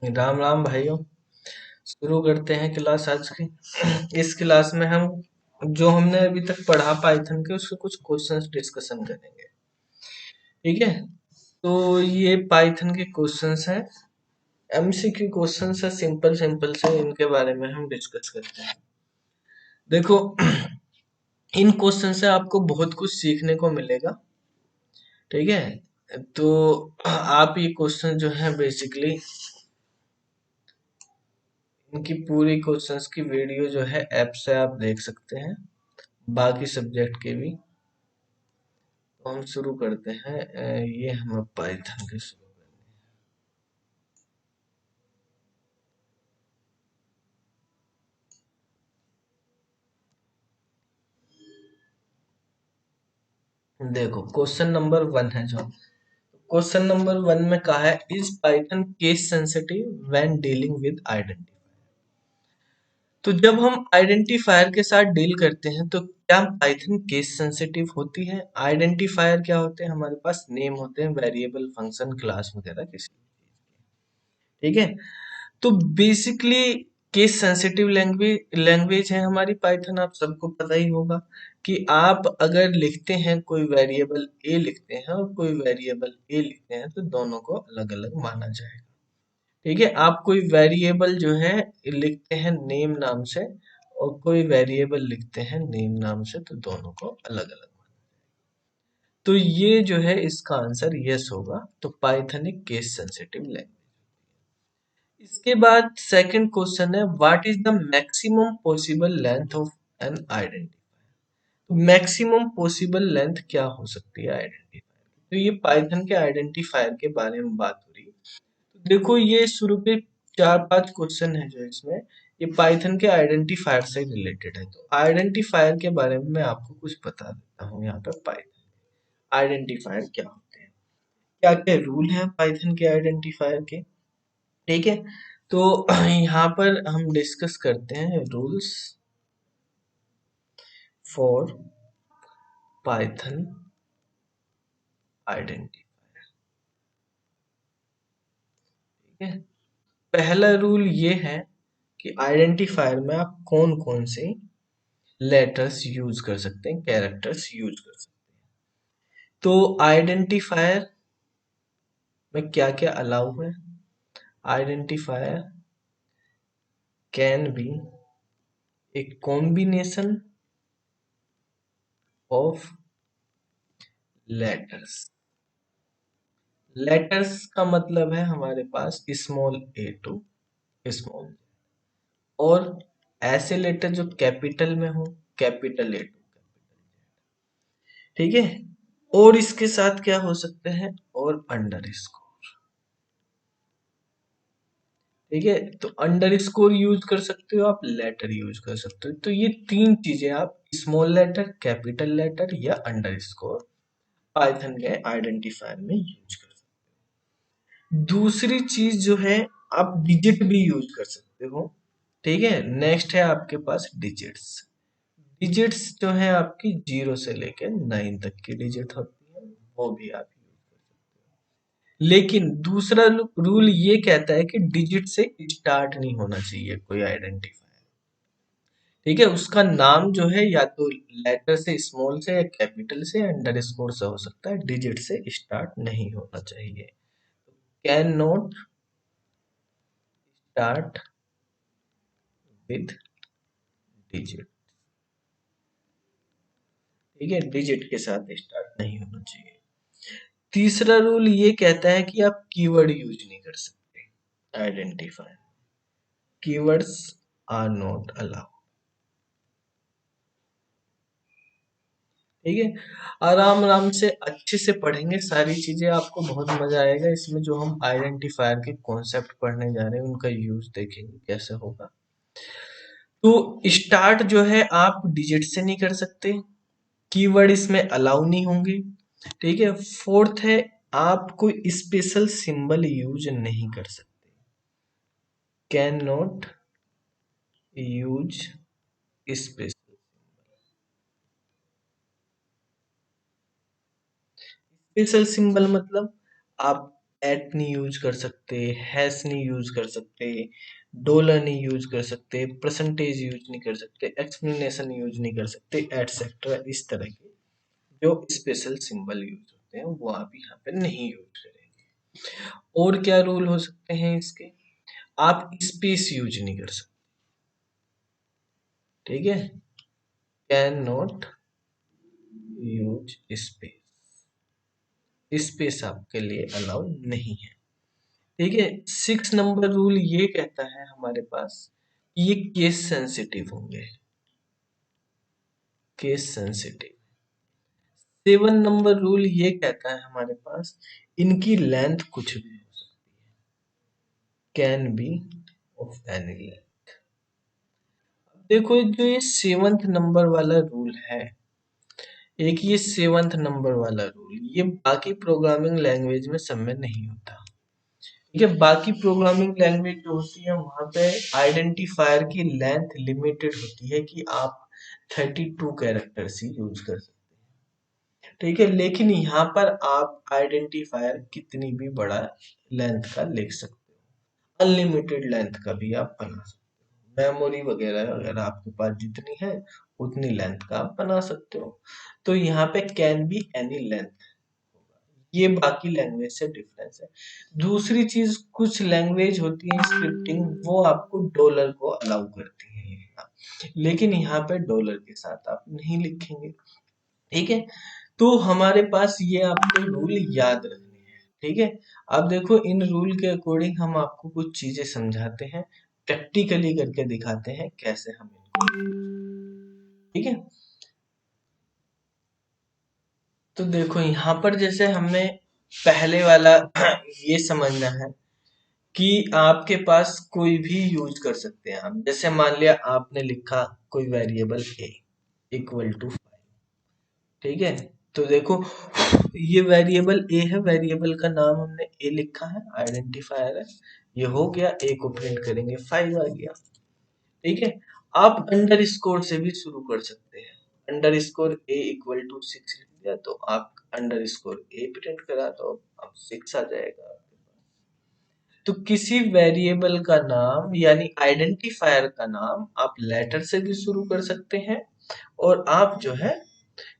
राम राम भाइयों। शुरू करते हैं क्लास आज की। इस क्लास में हम जो हमने अभी तक पढ़ा पाइथन के उसके कुछ क्वेश्चंस डिस्कशन करेंगे। ठीक है, तो ये पाइथन के क्वेश्चंस हैं, एमसीक्यू क्वेश्चंस है, सिंपल सिंपल से इनके बारे में हम डिस्कस करते हैं। देखो, इन क्वेश्चन से आपको बहुत कुछ सीखने को मिलेगा। ठीक है, तो आप ये क्वेश्चन जो है बेसिकली इनकी पूरी क्वेश्चंस की वीडियो जो है ऐप से आप देख सकते हैं, बाकी सब्जेक्ट के भी। तो हम शुरू करते हैं। ये हम पाइथन के शुरू देखो, क्वेश्चन नंबर 1 है जो क्वेश्चन नंबर 1 में कहा है, is Python case sensitive when dealing with identity. तो जब हम आइडेंटिफायर के साथ डील करते हैं तो क्या पाइथन केस सेंसिटिव होती है? आइडेंटिफायर क्या होते हैं? हमारे पास नेम होते हैं, वेरिएबल, फंक्शन, क्लास वगैरह किसी। ठीक है, तो basically case sensitive language language है हमारी पाइथन। आप सबको पता ही होगा कि आप अगर लिखते हैं कोई वेरिएबल ए लिखते हैं और कोई वेरिएबल ए लिखते हैं तो दोनों को अलग अलग माना जाएगा। ठीक है, आप कोई वेरिएबल जो है लिखते हैं नेम नाम से और कोई वेरिएबल लिखते हैं नेम नाम से तो दोनों को अलग अलग। तो ये जो है इसका आंसर यस होगा। तो पाइथन एक केस सेंसिटिव लैंग्वेज। इसके बाद सेकंड क्वेश्चन है, what is the maximum possible length of N identifier. Maximum possible length क्या हो सकती है आइडेंटिफायर? तो ये पाइथन के आइडेंटिफायर के बारे में बात हो रही है। तो देखो, ये शुरू के 4-5 क्वेश्चन है जो इसमें ये पाइथन के आइडेंटिफायर से रिलेटेड है। तो आइडेंटिफायर के बारे में मैं आपको कुछ बता देता हूँ। यहाँ पर पाइथन आइडेंटिफायर क्या होते हैं, क्या क्या रूल है पाइथन के आइडेंटिफायर के। ठीक है, तो यहाँ पर हम डिस्कस करते हैं रूल्स फॉर पाइथन आइडेंटिफायर। ठीक है, पहला रूल ये है कि आइडेंटिफायर में आप कौन कौन से लेटर्स यूज कर सकते हैं, कैरेक्टर्स यूज कर सकते हैं। तो आइडेंटिफायर में क्या क्या अलाउ है? Identifier can be a combination of letters. Letters का मतलब है हमारे पास स्मॉल ए टू स्मॉल, और ऐसे लेटर जो कैपिटल में हो, कैपिटल ए टू। ठीक है, और इसके साथ क्या हो सकते हैं, और अंडर स्कोर। ठीक है, तो अंडर स्कोर यूज कर सकते हो आप, लेटर यूज कर सकते हो। तो ये तीन चीजें आप, स्मॉल लेटर, कैपिटल लेटर या अंडर स्कोर, पाइथन के आइडेंटिफायर में यूज कर सकते हो। दूसरी चीज जो है, आप डिजिट भी यूज कर सकते हो। ठीक है, नेक्स्ट है आपके पास डिजिट्स। डिजिट्स जो है आपकी 0 से लेकर 9 तक की डिजिट होती है, वो भी आप यूज कर सकते हो। लेकिन दूसरा रूल ये कहता है कि डिजिट से स्टार्ट नहीं होना चाहिए कोई आइडेंटिफायर। ठीक है, उसका नाम जो है या तो लेटर से, स्मॉल से या कैपिटल से, अंडर स्कोर से हो सकता है, डिजिट से स्टार्ट नहीं होना चाहिए। Can not start with digit. ठीक है, डिजिट के साथ स्टार्ट नहीं होना चाहिए। तीसरा रूल ये कहता है कि आप कीवर्ड यूज नहीं कर सकते identifier. Keywords are not allowed. ठीक है, आराम आराम से अच्छे से पढ़ेंगे सारी चीजें, आपको बहुत मजा आएगा इसमें। जो हम आइडेंटिफायर के कॉन्सेप्ट पढ़ने जा रहे हैं उनका यूज देखेंगे कैसे होगा। तो स्टार्ट जो है आप डिजिट से नहीं कर सकते, कीवर्ड इसमें अलाउ नहीं होंगे। ठीक है, फोर्थ है, आप कोई स्पेशल सिंबल यूज नहीं कर सकते। Can not use special. Special symbol मतलब आप एट नहीं यूज कर सकते, हैश नहीं यूज कर सकते, डॉलर नहीं यूज कर सकते, परसेंटेज यूज नहीं कर सकते, एक्सप्लेनेशन यूज नहीं कर सकते, एटसेट्रा। इस तरह के जो स्पेशल सिंबल यूज होते हैं वो आप यहाँ पे नहीं यूज करेंगे। और क्या रूल हो सकते हैं इसके? आप स्पेस यूज नहीं कर सकते, ठीक है, can not use space, space आपके लिए अलाउ नहीं है, ठीक है। 6 नंबर रूल ये कहता है हमारे पास कि ये केस सेंसिटिव होंगे, केस सेंसिटिव। 7 नंबर रूल ये कहता है हमारे पास इनकी लेंथ कुछ भी हो सकती है, can be of any length. देखो जो ये 7th नंबर वाला रूल है, एक ये 7th नंबर वाला रूल, ये बाकी प्रोग्रामिंग लैंग्वेज में सब में नहीं होता, ठीक है। बाकी प्रोग्रामिंग लैंग्वेज जो होती है वहां पे आइडेंटिफायर की लेंथ लिमिटेड होती है कि आप 32 कैरेक्टर्स ही यूज कर सकते हैं, ठीक है। लेकिन यहाँ पर आप आइडेंटिफायर कितनी भी बड़ा लेंथ का लिख सकते हो, अनलिमिटेड लेंथ का भी आप बना सकते हो। मेमोरी वगैरह अगर आपके पास जितनी है उतनी लेंथ का आप बना सकते हो। तो यहाँ पे कैन बी एनी लेंथ, ये बाकी लैंग्वेज से डिफरेंस है। दूसरी चीज, कुछ लैंग्वेज होती है स्क्रिप्टिंग, वो आपको डॉलर को अलाउ करती है लिखना, लेकिन यहाँ पे डॉलर के साथ आप नहीं लिखेंगे, ठीक है। तो हमारे पास ये आपको रूल याद रखने हैं, ठीक है। अब देखो इन रूल के अकॉर्डिंग हम आपको कुछ चीजें समझाते हैं, प्रैक्टिकली करके दिखाते हैं कैसे हम इनको, ठीक है। तो देखो यहाँ पर जैसे हमने पहले वाला ये समझना है कि आपके पास कोई भी यूज कर सकते हैं आप। जैसे मान लिया आपने लिखा कोई वेरिएबल ए इक्वल टू 5, ठीक है। तो देखो ये वेरिएबल ए है, वेरिएबल का नाम हमने ए लिखा है, आइडेंटिफायर है, ये हो गया, ए को प्रिंट करेंगे 5 आ गया, ठीक है। आप अंडर स्कोर से भी शुरू कर सकते हैं, underscore a equal to 6 लिख दिया तो आप अंडर स्कोर ए प्रिंट करा तो अब 6 आ जाएगा। तो किसी वेरिएबल का नाम यानी आइडेंटिफायर का नाम आप लेटर से भी शुरू कर सकते हैं, और आप जो है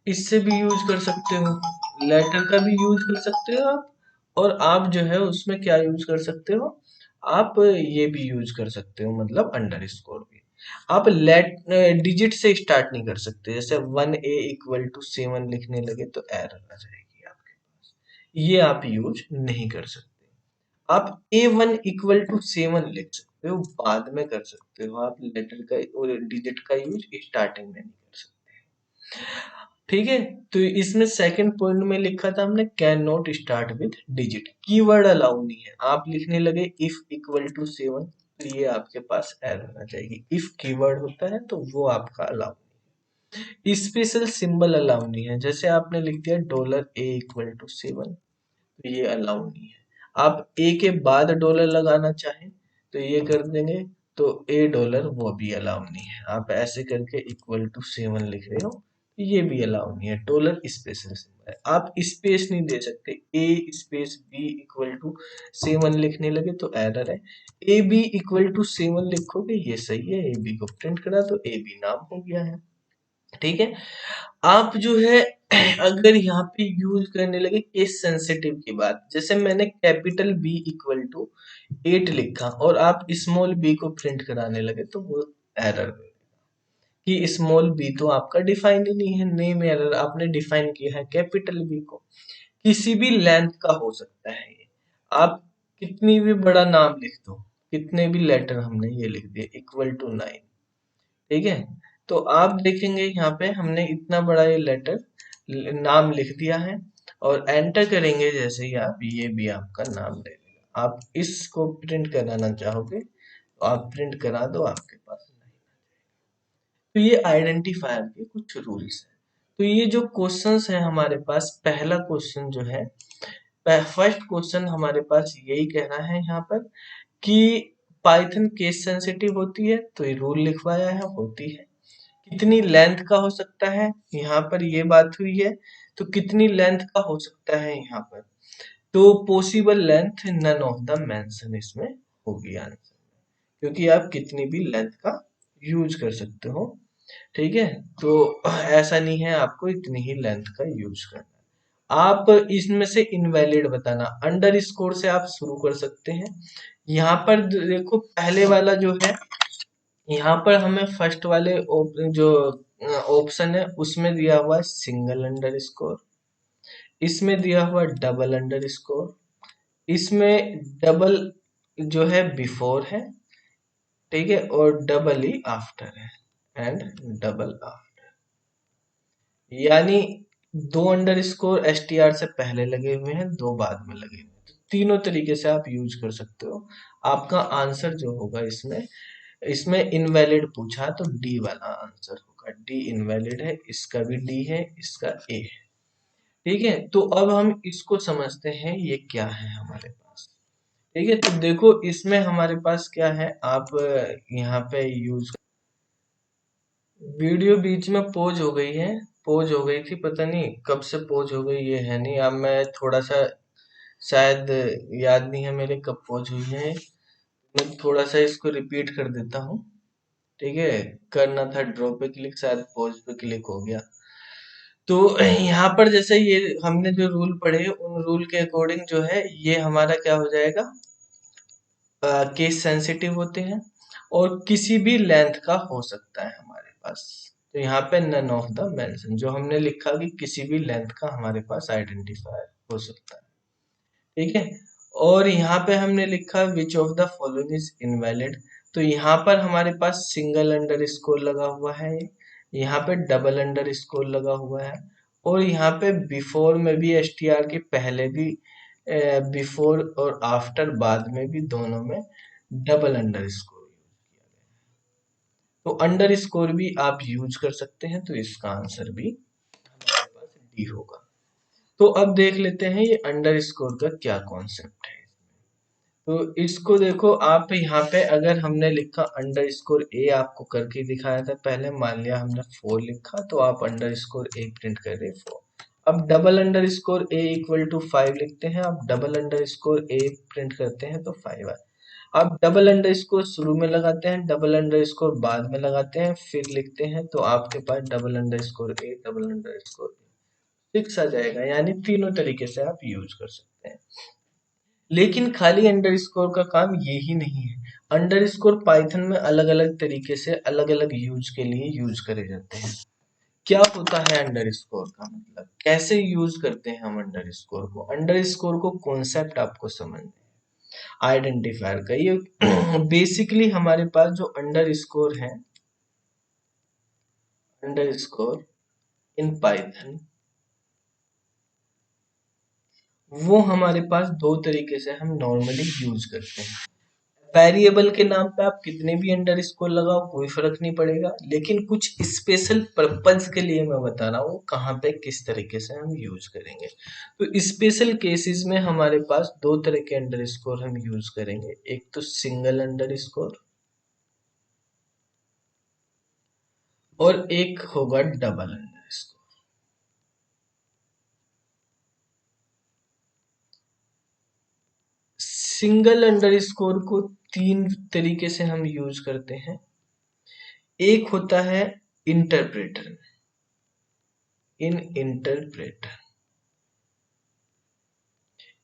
इससे भी यूज कर सकते हो, लेटर का भी यूज कर सकते हो आप, और आप जो है उसमें क्या यूज कर सकते हो, आप ये भी यूज कर सकते हो, मतलब अंडर स्कोर भी। आप लेट डिजिट से स्टार्ट नहीं कर सकते, जैसे 1a = 7 लिखने लगे तो एरर आ जाएगी आपके पास, ये आप यूज नहीं कर सकते। आप A1 = 7 लिख सकते हो, बाद में कर सकते हो, आप लेटर का और डिजिट का यूज स्टार्टिंग में नहीं कर सकते, ठीक है। तो इसमें सेकंड पॉइंट में लिखा था हमने can not start with digit, keyword allow नहीं है। आप लिखने लगे इफ इक्वल टू 7 तो ये आपके पास एरर आ जाएगी, इफ कीवर्ड होता है तो वो आपका अलाउ नहीं है। स्पेशल सिंबल अलाउ नहीं है, जैसे आपने लिख दिया $A = 7 तो ये अलाउ नहीं है। आप ए के बाद डॉलर लगाना चाहें तो ये कर देंगे, तो $A वो भी अलाउ नहीं है। आप ऐसे करके इक्वल टू 7 लिख रहे हो, ये भी अलाउ नहीं है, डॉलर स्पेशल सिंबल है, आप स्पेस नहीं दे सकते। A = B = 7 लिखने लगे तो एरर है, AB = 7 लिखोगे ये सही है, ए बी को प्रिंट करा तो ए बी नाम हो गया है, ठीक है। आप जो है अगर यहाँ पे यूज करने लगे केस सेंसिटिव की बात, जैसे मैंने कैपिटल B = 8 लिखा और आप स्मॉल b को प्रिंट कराने लगे तो वो एरर कि स्मॉल b तो आपका डिफाइन ही नहीं है, नेम एरर, आपने डिफाइन किया है कैपिटल B को, किसी भी लेंथ का हो सकता है ये, आप कितनी भी बड़ा नाम लिख दो, कितने भी लेटर हमने ये लिख दिए =9, ठीक है। तो आप देखेंगे यहाँ पे हमने इतना बड़ा ये लेटर नाम लिख दिया है, और एंटर करेंगे जैसे ही आप, ये भी आपका नाम ले लेगा। आप इसको प्रिंट कराना चाहोगे तो आप प्रिंट करा दो, आपके पास नहीं। तो ये आइडेंटिफायर के कुछ रूल्स हैं। तो ये जो क्वेश्चंस है हमारे पास, पहला क्वेश्चन जो है, फर्स्ट क्वेश्चन हमारे पास यही कहना है यहाँ पर कि पाइथन केस सेंसिटिव होती है, तो ये रूल लिखवाया है, होती है। कितनी लेंथ का हो सकता है, यहाँ पर ये बात हुई है, तो कितनी लेंथ का हो सकता है यहाँ पर तो possible length none of the mention इसमें होगी आंसर, क्योंकि आप कितनी भी लेंथ का यूज कर सकते हो। ठीक है, तो ऐसा नहीं है आपको इतनी ही लेंथ का यूज करना है। आप इसमें से इनवैलिड बताना, अंडर स्कोर से आप शुरू कर सकते हैं। यहाँ पर देखो पहले वाला जो है, यहाँ पर हमें फर्स्ट वाले जो ऑप्शन है उसमें दिया हुआ है सिंगल अंडर स्कोर, इसमें दिया हुआ डबल अंडर स्कोर, इसमें डबल जो है बिफोर है, ठीक है, और डबल ही आफ्टर है, एंड डबल आफ्टर, यानी दो under score S T R से पहले लगे हुए हैं, दो बाद में लगे हुए हैं, तो तीनों तरीके से आप यूज कर सकते हो। आपका आंसर जो होगा इसमें, इसमें इनवैलिड पूछा तो डी वाला आंसर होगा, डी इनवैलिड है, इसका भी डी है, इसका ए है। ठीक है, तो अब हम इसको समझते हैं ये क्या है हमारे पास। ठीक है, तो देखो इसमें हमारे पास क्या है, आप यहाँ पे यूज, वीडियो बीच में पॉज हो गई है, पॉज हो गई थी, पता नहीं कब से पॉज हो गई, ये है नहीं, अब मैं थोड़ा सा शायद याद नहीं है मेरे कब पॉज हुई है, मैं थोड़ा सा इसको रिपीट कर देता हूँ। ठीक है, करना था ड्रॉ पे क्लिक, शायद पॉज पे क्लिक हो गया। तो यहाँ पर जैसे ये हमने जो रूल पढ़े उन रूल के अकॉर्डिंग जो है ये हमारा क्या हो जाएगा, केस सेंसिटिव होते हैं और किसी भी लेंथ का हो सकता है हमारे पास। तो यहाँ पे नन ऑफ द मेंशन जो हमने लिखा कि किसी भी लेंथ का हमारे पास आइडेंटिफायर हो सकता है। ठीक है, और यहाँ पे हमने लिखा which of the following is invalid, तो यहाँ पर हमारे पास सिंगल अंडर स्कोर लगा हुआ है, यहाँ पे डबल अंडर स्कोर लगा हुआ है, और यहाँ पे बिफोर में भी एस टी आर के पहले भी, बिफोर और आफ्टर बाद में भी दोनों में डबल अंडर स्कोर यूज किया गया है। तो अंडर स्कोर भी आप यूज कर सकते हैं, तो इसका आंसर भी हमारे पास डी होगा। तो अब देख लेते हैं ये अंडर स्कोर का क्या कॉन्सेप्ट है। तो इसको देखो आप यहाँ पे, अगर हमने लिखा अंडर स्कोर ए, आपको करके दिखाया था पहले, मान लिया हमने 4 लिखा तो आप अंडर स्कोर ए प्रिंट कर रहे 4। अब double underscore a equal to 5 लिखते हैं, आप double underscore a print करते हैं तो 5 है। आप डबल अंडर स्कोर शुरू में लगाते हैं, डबल अंडर स्कोर बाद में लगाते हैं, फिर लिखते हैं, तो आपके पास डबल अंडर स्कोर ए, डबल अंडर स्कोर 6 आ जाएगा, यानी तीनों तरीके से आप यूज कर सकते हैं। लेकिन खाली अंडर स्कोर का काम ये ही नहीं है, अंडर स्कोर पाइथन में अलग अलग तरीके से अलग अलग यूज के लिए यूज करे जाते हैं। क्या होता है अंडर स्कोर का मतलब, कैसे यूज करते हैं हम अंडर स्कोर को, अंडर स्कोर को कॉन्सेप्ट आपको समझना है आइडेंटिफायर का। ये बेसिकली हमारे पास जो अंडर स्कोर है, अंडर स्कोर इन पाइथन, वो हमारे पास दो तरीके से हम नॉर्मली यूज करते हैं। वेरिएबल के नाम पे आप कितने भी अंडर स्कोर लगाओ कोई फर्क नहीं पड़ेगा, लेकिन कुछ स्पेशल पर्पज के लिए मैं बता रहा हूँ कहाँ पे किस तरीके से हम यूज करेंगे। तो स्पेशल केसेस में हमारे पास दो तरह के अंडर स्कोर हम यूज करेंगे, एक तो सिंगल अंडर स्कोर और एक होगा double under score. Single under score को तीन तरीके से हम यूज करते हैं। एक होता है इंटरप्रेटर, इन इंटरप्रेटर,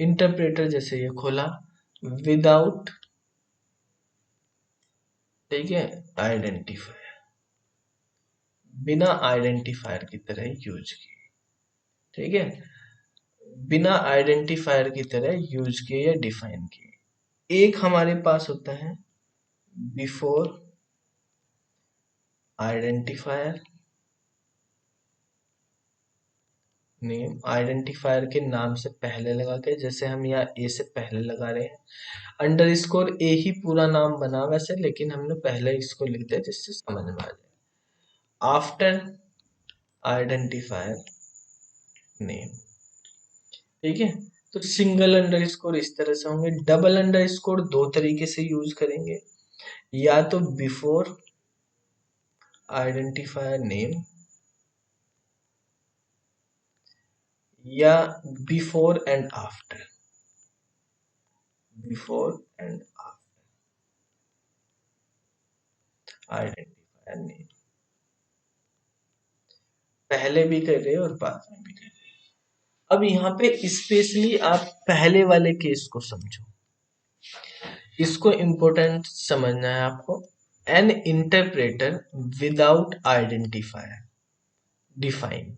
इंटरप्रेटर जैसे ये खोला, विदाउट, ठीक है, आइडेंटिफायर, बिना आइडेंटिफायर की तरह यूज किए। ठीक है, बिना आइडेंटिफायर की तरह यूज किए या डिफाइन किए। एक हमारे पास होता है बिफोर आइडेंटिफायर नेम, आइडेंटिफायर के नाम से पहले लगा के, जैसे हम यहाँ ए से पहले लगा रहे हैं, अंडर स्कोर ए ही पूरा नाम बना वैसे, लेकिन हमने पहले इसको लिख दिया जिससे समझ में आ जाए। आफ्टर आइडेंटिफायर नेम, ठीक है, तो सिंगल अंडर स्कोर इस तरह से होंगे। डबल अंडर स्कोर दो तरीके से यूज करेंगे, या तो बिफोर आइडेंटिफायर नेम या before and after. Before and after identifier name, पहले भी कर रहे हो और बाद में भी कर रहे हो। अब यहाँ पे स्पेशली आप पहले वाले केस को समझो, इसको इम्पोर्टेंट समझना है आपको। N interpreter without identifier define,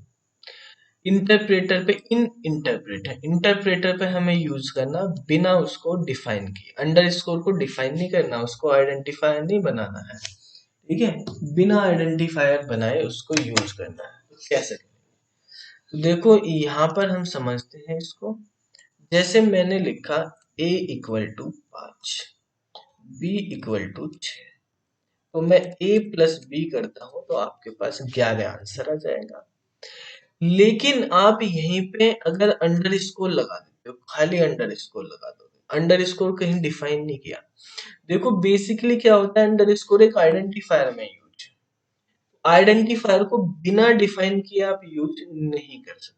interpreter पे इन इंटरप्रेटर, इंटरप्रेटर पे हमें यूज करना बिना उसको डिफाइन किए, अंडर स्कोर को डिफाइन नहीं करना, उसको आइडेंटिफायर नहीं बनाना है, ठीक है, बिना आइडेंटिफायर बनाए उसको यूज करना है। तो कैसे करें? तो देखो यहाँ पर हम समझते हैं इसको, जैसे मैंने लिखा a equal to 5, b equal to 6, तो मैं a प्लस बी करता हूं तो आपके पास 11 आंसर आ जाएगा। लेकिन आप यहीं पे अगर अंडर स्कोर लगा देते हो, खाली अंडर स्कोर लगा दोगे, अंडर स्कोर कहीं डिफाइन नहीं किया। देखो बेसिकली क्या होता है, अंडर स्कोर एक आइडेंटिफायर में यूज, आइडेंटिफायर को बिना डिफाइन किए आप यूज नहीं कर सकते,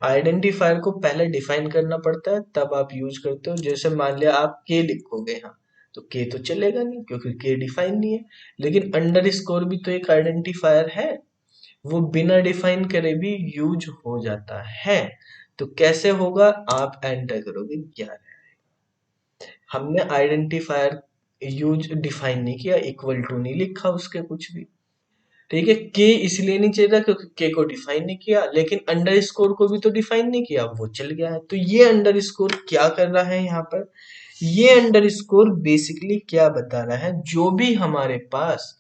आइडेंटिफायर को पहले डिफाइन करना पड़ता है तब आप यूज करते हो। जैसे मान लिया आप के लिखोगे, हाँ तो के तो चलेगा नहीं क्योंकि के डिफाइन नहीं है, लेकिन अंडर स्कोर भी तो एक आइडेंटिफायर है, वो बिना डिफाइन करे भी यूज हो जाता है। तो कैसे होगा, आप एंटर करोगे 11, हमने आइडेंटिफायर यूज डिफाइन नहीं किया, इक्वल टू नहीं लिखा उसके कुछ भी, ठीक है, के इसलिए नहीं चाहिए था क्योंकि के को डिफाइन नहीं किया, लेकिन अंडर स्कोर को भी तो डिफाइन नहीं किया, वो चल गया है। तो ये अंडर स्कोर क्या कर रहा है यहाँ पर, ये अंडर स्कोर बेसिकली क्या बता रहा है, जो भी हमारे पास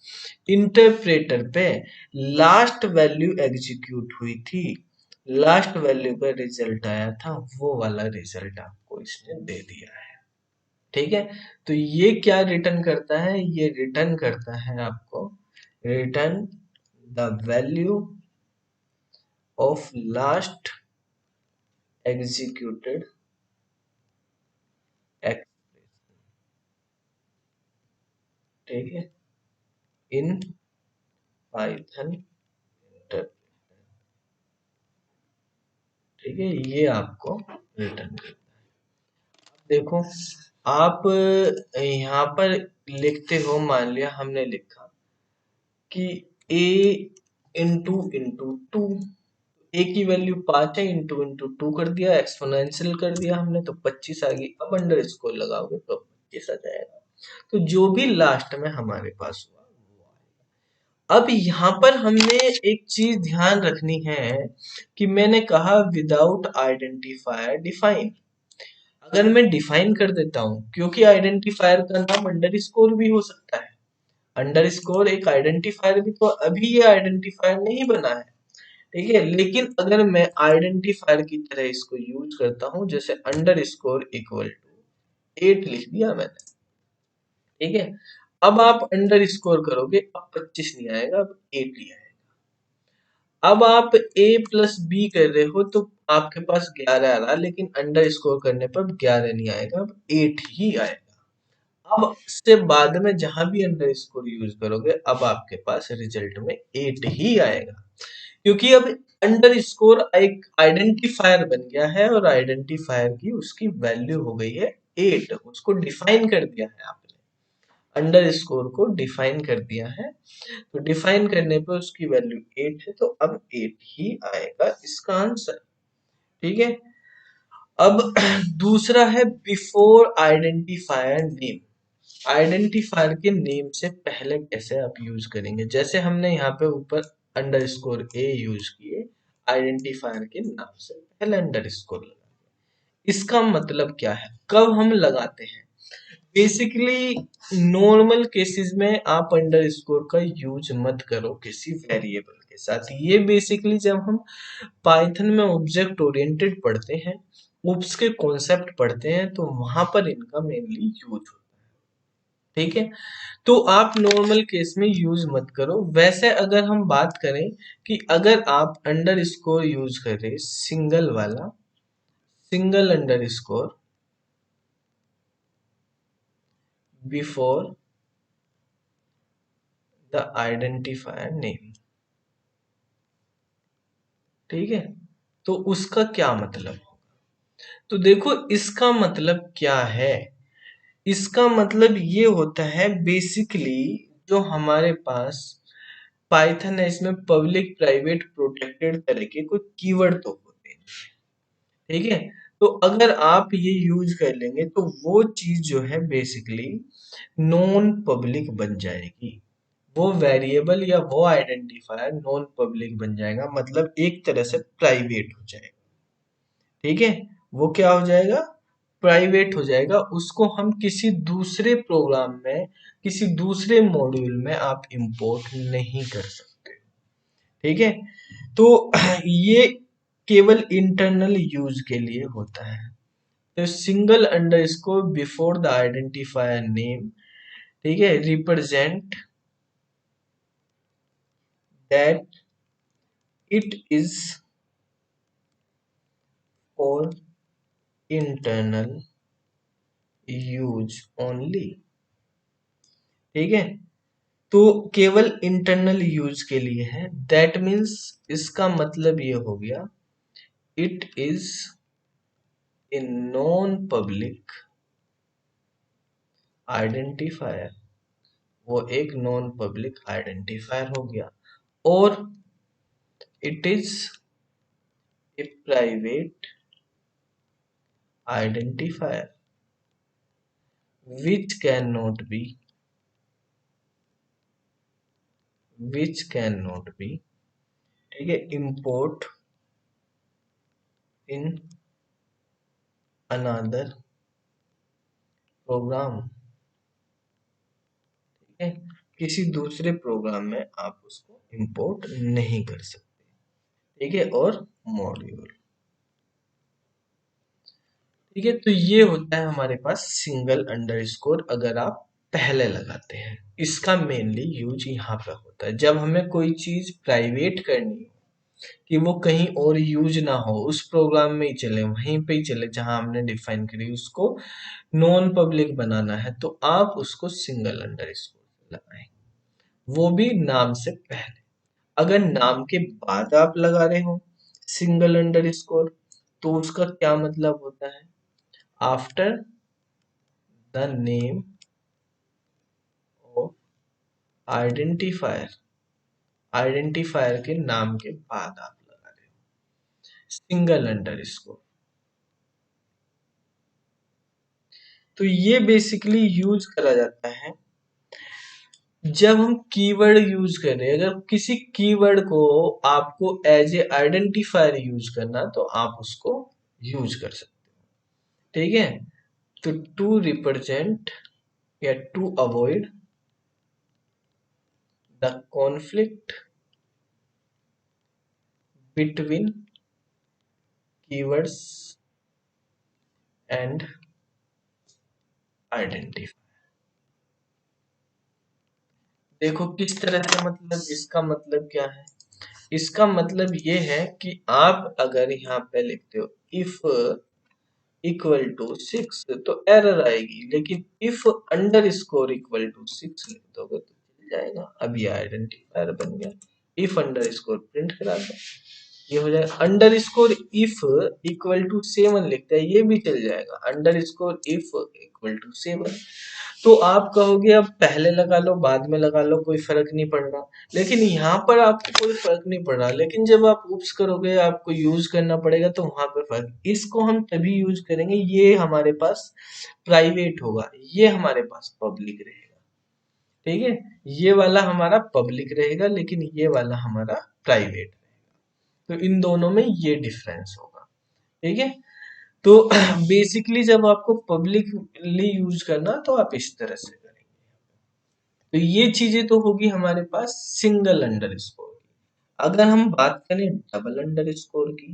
इंटरप्रेटर पे लास्ट वैल्यू एग्जीक्यूट हुई थी, लास्ट वैल्यू पर रिजल्ट आया था, वो वाला रिजल्ट आपको इसने दे दिया है, ठीक है। तो ये क्या रिटर्न करता है, ये रिटर्न करता है आपको, return the value of last executed expression, ठीक है, इन पाइथन, ठीक है, ये आपको रिटर्न करता है। देखो आप यहाँ पर लिखते हो, मान लिया हमने लिखा कि a इंटू 2, ए की वैल्यू 5 है, इंटू इंटू 2 कर दिया, एक्सपोनेंशियल कर दिया हमने तो 25 आ गई। अब अंडर स्कोर लगाओगे तो 25 आ जाएगा। तो जो भी लास्ट में हमारे पास हुआ वो आएगा। अब यहाँ पर हमने एक चीज ध्यान रखनी है कि मैंने कहा विदाउट आइडेंटिफायर डिफाइन, अगर मैं डिफाइन कर देता हूं, क्योंकि आइडेंटिफायर का नाम अंडर स्कोर भी हो सकता है, अंडर स्कोर एक आइडेंटिफायर भी, तो अभी ये आइडेंटिफायर नहीं बना है, ठीक है, लेकिन अगर मैं आइडेंटिफायर की तरह इसको यूज करता हूं, जैसे अंडर स्कोर इक्वल टू 8 लिख दिया मैंने, ठीक है, अब आप अंडर स्कोर करोगे, अब 25 नहीं आएगा, अब 8 ही आएगा। अब आप a प्लस बी कर रहे हो तो आपके पास 11 आ रहा, लेकिन अंडर स्कोर करने पर 11 नहीं आएगा, अब 8 ही आएगा। अब से बाद में जहां भी अंडर स्कोर यूज करोगे, अब आपके पास रिजल्ट में 8 ही आएगा, क्योंकि अब अंडर स्कोर एक आइडेंटिफायर बन गया है और आइडेंटिफायर की उसकी वैल्यू हो गई है 8, उसको डिफाइन कर दिया है आपने, अंडर स्कोर को डिफाइन कर दिया है, तो डिफाइन करने पर उसकी वैल्यू 8 है, तो अब 8 ही आएगा इसका आंसर, ठीक है। अब दूसरा है बिफोर आइडेंटिफायर नेम, आइडेंटिफायर के नेम से पहले कैसे आप यूज करेंगे, जैसे हमने यहाँ पे ऊपर अंडर स्कोर ए यूज किए, आइडेंटिफायर के नाम से पहले अंडर स्कोर लगा, इसका मतलब क्या है, कब हम लगाते हैं, बेसिकली नॉर्मल केसेस में आप अंडर स्कोर का यूज मत करो किसी वेरिएबल के साथ, ये बेसिकली जब हम पाइथन में ऑब्जेक्ट ओरिएंटेड पढ़ते हैं, उप्स के कॉन्सेप्ट पढ़ते हैं, तो वहां पर इनका मेनली यूज होता है, ठीक है। तो आप नॉर्मल केस में यूज मत करो। वैसे अगर हम बात करें कि अगर आप अंडर स्कोर यूज कर रहे सिंगल वाला, single under score before the identifier name, ठीक है, तो उसका क्या मतलब, तो देखो इसका मतलब क्या है, इसका मतलब ये होता है बेसिकली जो हमारे पास पाइथन है इसमें पब्लिक प्राइवेट प्रोटेक्टेड तरह के कुछ कीवर्ड तो होते हैं, ठीक है। तो अगर आप ये यूज कर लेंगे तो वो चीज जो है बेसिकली नॉन पब्लिक बन जाएगी, वो वेरिएबल या वो आइडेंटिफायर नॉन पब्लिक बन जाएगा, मतलब एक तरह से प्राइवेट हो जाएगा, ठीक है। वो क्या हो जाएगा, प्राइवेट हो जाएगा, उसको हम किसी दूसरे प्रोग्राम में किसी दूसरे मॉड्यूल में आप इंपोर्ट नहीं कर सकते, ठीक है। तो ये केवल इंटरनल यूज के लिए होता है। तो single underscore before the identifier name, ठीक है, represent that it is for internal use only, ठीक है। तो केवल इंटरनल यूज के लिए है, दैट मीन्स इसका मतलब ये हो गया it is a non public identifier, वो एक नॉन पब्लिक आइडेंटिफायर हो गया, और it is a private identifier which cannot be which cannot be, ठीक है, import in another program, ठीक है, किसी दूसरे प्रोग्राम में आप उसको इंपोर्ट नहीं कर सकते, ठीक है। और मॉड्यूल, ठीक है। तो ये होता है हमारे पास सिंगल अंडरस्कोर, अगर आप पहले लगाते हैं, इसका मेनली यूज यहाँ पे होता है जब हमें कोई चीज प्राइवेट करनी हो कि वो कहीं और यूज ना हो, उस प्रोग्राम में ही चले, वहीं पे ही चले जहां हमने डिफाइन करी, उसको नॉन पब्लिक बनाना है तो आप उसको सिंगल अंडरस्कोर लगाएं, वो भी नाम से पहले। अगर नाम के बाद आप लगा रहे हो सिंगल अंडरस्कोर तो उसका क्या मतलब होता है, after the name of identifier, identifier के नाम के बाद आप लगा रहे हो सिंगल अंडरस्कोर। तो ये बेसिकली यूज करा जाता है जब हम कीवर्ड यूज कर रहे हैं, अगर किसी कीवर्ड को आपको एज ए आइडेंटिफायर यूज करना तो आप उसको यूज कर सकते हो, ठीक है। तो टू रिप्रेजेंट या to avoid the conflict between keywords and identifier, देखो किस तरह से, मतलब इसका मतलब क्या है, इसका मतलब ये है कि आप अगर यहाँ पे लिखते हो इफ इक्वल टू 6 तो एरर आएगी, लेकिन if underscore equal to 6 लिख दोगे तो चल जाएगा। अब ये आइडेंटिफायर बन गया, इफ अंडर स्कोर प्रिंट करा दो, ये हो जाएगा। Underscore if equal to 7 लिखता है, ये भी चल जाएगा, underscore if equal to 7। तो आप कहोगे अब पहले लगा लो बाद में लगा लो कोई फर्क नहीं पड़ रहा, लेकिन यहाँ पर आपको कोई फर्क नहीं पड़ रहा, लेकिन जब आप उप्स करोगे आपको यूज करना पड़ेगा तो वहां पे फर्क, इसको हम तभी यूज करेंगे, ये हमारे पास प्राइवेट होगा, ये हमारे पास पब्लिक रहेगा, ठीक है। ये वाला हमारा पब्लिक रहेगा लेकिन ये वाला हमारा प्राइवेट रहेगा, तो इन दोनों में ये डिफरेंस होगा, ठीक है। तो बेसिकली जब आपको पब्लिकली यूज करना तो आप इस तरह से करेंगे। तो ये चीजें तो होगी हमारे पास सिंगल अंडरस्कोर की। अगर हम बात करें डबल अंडरस्कोर की,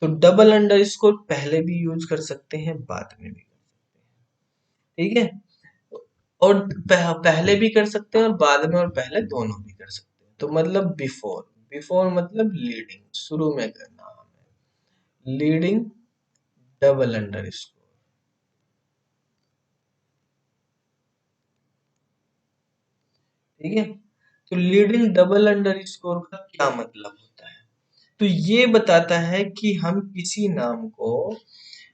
तो डबल अंडरस्कोर पहले भी यूज कर सकते हैं बाद में भी कर सकते हैं, ठीक है। और पहले भी कर सकते हैं और बाद में और पहले दोनों भी कर सकते हैं। तो मतलब बिफोर, बिफोर मतलब लीडिंग, शुरू में करना हमें, लीडिंग डबल अंडरस्कोर, ठीक है। तो लीडिंग डबल अंडरस्कोर का क्या मतलब होता है, तो ये बताता है कि हम किसी नाम को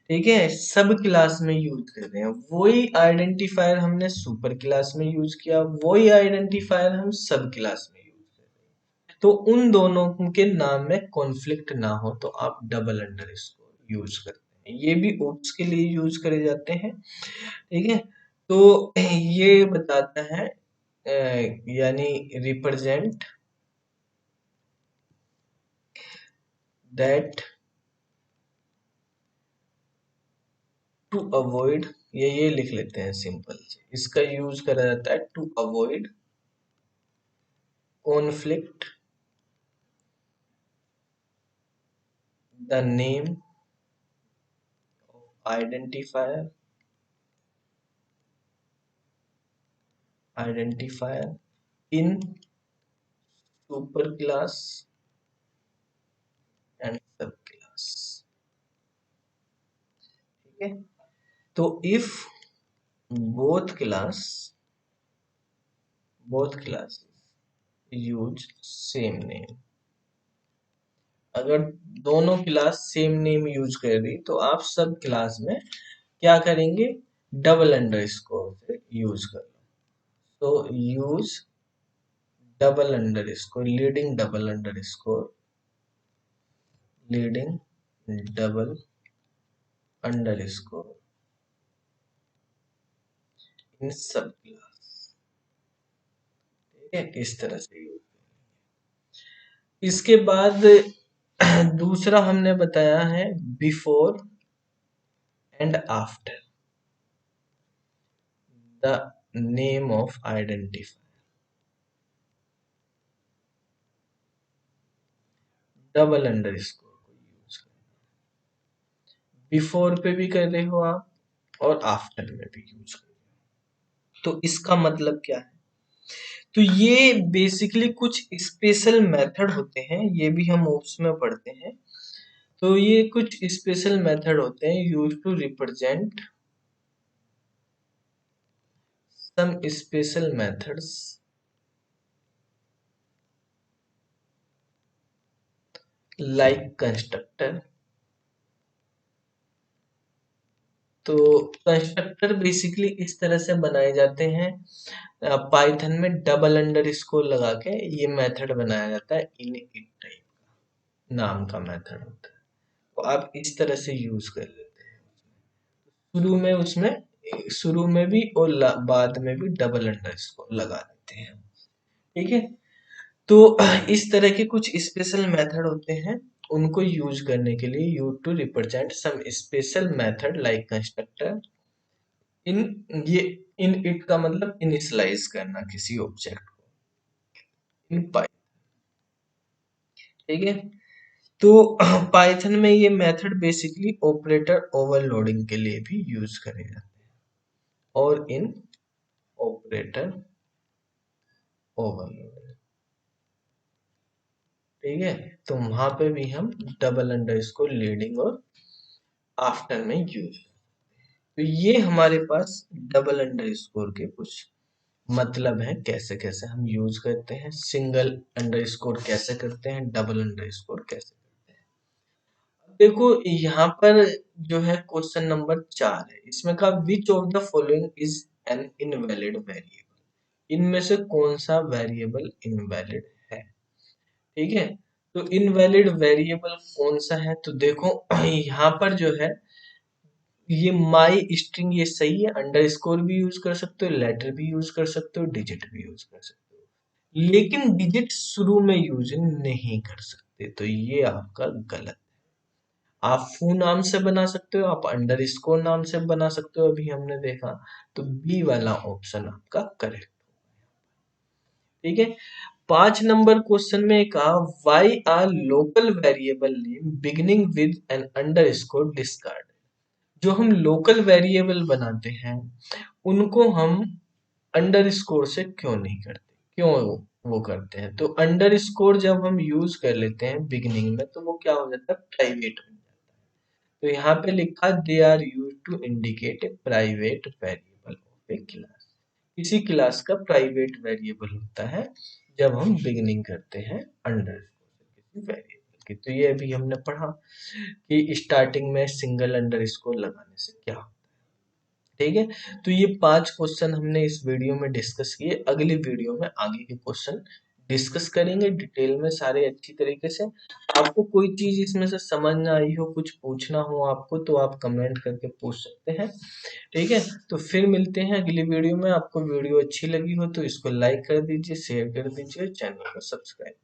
ठीक है, सब क्लास में यूज कर रहे हैं। वही आइडेंटिफायर हमने सुपर क्लास में यूज किया, वही आइडेंटिफायर हम सब क्लास में यूज कर रहे हैं। तो उन दोनों के नाम में कॉन्फ्लिक्ट ना हो तो आप डबल अंडर स्कोर यूज करते हैं। ये भी ओप्स के लिए यूज करे जाते हैं। ठीक है, तो ये बताता है यानी रिप्रेजेंट दैट टू अवॉइड, ये लिख लेते हैं सिंपल से, इसका यूज करा जाता है to avoid conflict the name identifier in super class and sub class. ठीक है, तो if both class use same name, अगर दोनों क्लास सेम नेम यूज कर रही तो आप सब क्लास में क्या करेंगे, डबल अंडर स्कोर से यूज कर लो। तो use double under score, leading double under score in सब क्लास। ठीक है, इस तरह से यूज। इसके बाद दूसरा हमने बताया है before and after the name of identifier, double under score को यूज कर, बिफोर पे भी कर रहे हो आप और आफ्टर में भी यूज कर रहे हो। तो इसका मतलब क्या है, तो ये बेसिकली कुछ स्पेशल मेथड होते हैं, ये भी हम ओप्स में पढ़ते हैं। तो ये कुछ स्पेशल मेथड होते हैं use to represent some special methods like constructor. तो कंस्ट्रक्टर बेसिकली इस तरह से बनाए जाते हैं, पाइथन में डबल अंडर स्कोर लगा के ये मेथड बनाया जाता है, इन इट टाइप नाम का मेथड होता है। तो आप इस तरह से यूज कर लेते हैं, शुरू में उसमें, शुरू में भी और बाद में भी डबल अंडर स्कोर लगा देते हैं। ठीक है, तो इस तरह के कुछ स्पेशल मेथड होते हैं, उनको यूज करने के लिए use to represent some special method like constructor in, ये इन इट का मतलब इनिशियलाइज करना किसी ऑब्जेक्ट को इन पाइथन। ठीक है, तो पाइथन में ये मेथड बेसिकली ऑपरेटर ओवरलोडिंग के लिए भी यूज करे जाते हैं, और इन ऑपरेटर ओवरलोड। ठीक है, तो वहां पे भी हम डबल अंडर स्कोर लीडिंग और आफ्टर में यूज। तो ये हमारे पास डबल अंडर स्कोर के कुछ मतलब है, कैसे कैसे हम यूज करते हैं, सिंगल अंडर स्कोर कैसे करते हैं, डबल अंडर स्कोर कैसे करते हैं। देखो यहाँ पर जो है क्वेश्चन नंबर 4 है, इसमें कहा which of the following is an invalid variable, इनमें से कौन सा वेरिएबल इनवैलिड है। ठीक है, तो इनवैलिड वेरिएबल कौन सा है, तो देखो यहाँ पर जो है ये माई स्ट्रिंग, ये सही है, अंडरस्कोर भी यूज कर सकते हो, लेटर भी यूज कर सकते हो, डिजिट भी यूज कर सकते हो, लेकिन डिजिट शुरू में यूज नहीं कर सकते, तो ये आपका गलत। आप फू नाम से बना सकते हो, आप अंडरस्कोर नाम से बना सकते हो, अभी हमने देखा। तो बी वाला ऑप्शन आपका करेक्ट। ठीक है, 5 नंबर क्वेश्चन में कहा why are local variable name beginning with an underscore discard, जो हम लोकल वेरिएबल बनाते हैं उनको हम अंडरस्कोर से क्यों नहीं करते, क्यों वो करते हैं, तो अंडरस्कोर जब हम यूज कर लेते हैं बिगिनिंग में तो वो क्या हो जाता है, प्राइवेट हो जाता है। तो यहाँ पे लिखा they are use to indicate a private variable of a class, किसी क्लास का प्राइवेट वेरिएबल होता है जब हम बिगिनिंग करते हैं अंडरस्कोर से किसी वेरिएबल। की। तो ये अभी हमने पढ़ा कि स्टार्टिंग में सिंगल अंडरस्कोर लगाने से क्या होता है। ठीक है, तो ये 5 क्वेश्चन हमने इस वीडियो में डिस्कस किए। अगली वीडियो में आगे के क्वेश्चन डिस्कस करेंगे डिटेल में सारे अच्छी तरीके से। आपको कोई चीज इसमें से समझ ना आई हो, कुछ पूछना हो आपको, तो आप कमेंट करके पूछ सकते हैं। ठीक है, तो फिर मिलते हैं अगली वीडियो में। आपको वीडियो अच्छी लगी हो तो इसको लाइक कर दीजिए, शेयर कर दीजिए, चैनल को सब्सक्राइब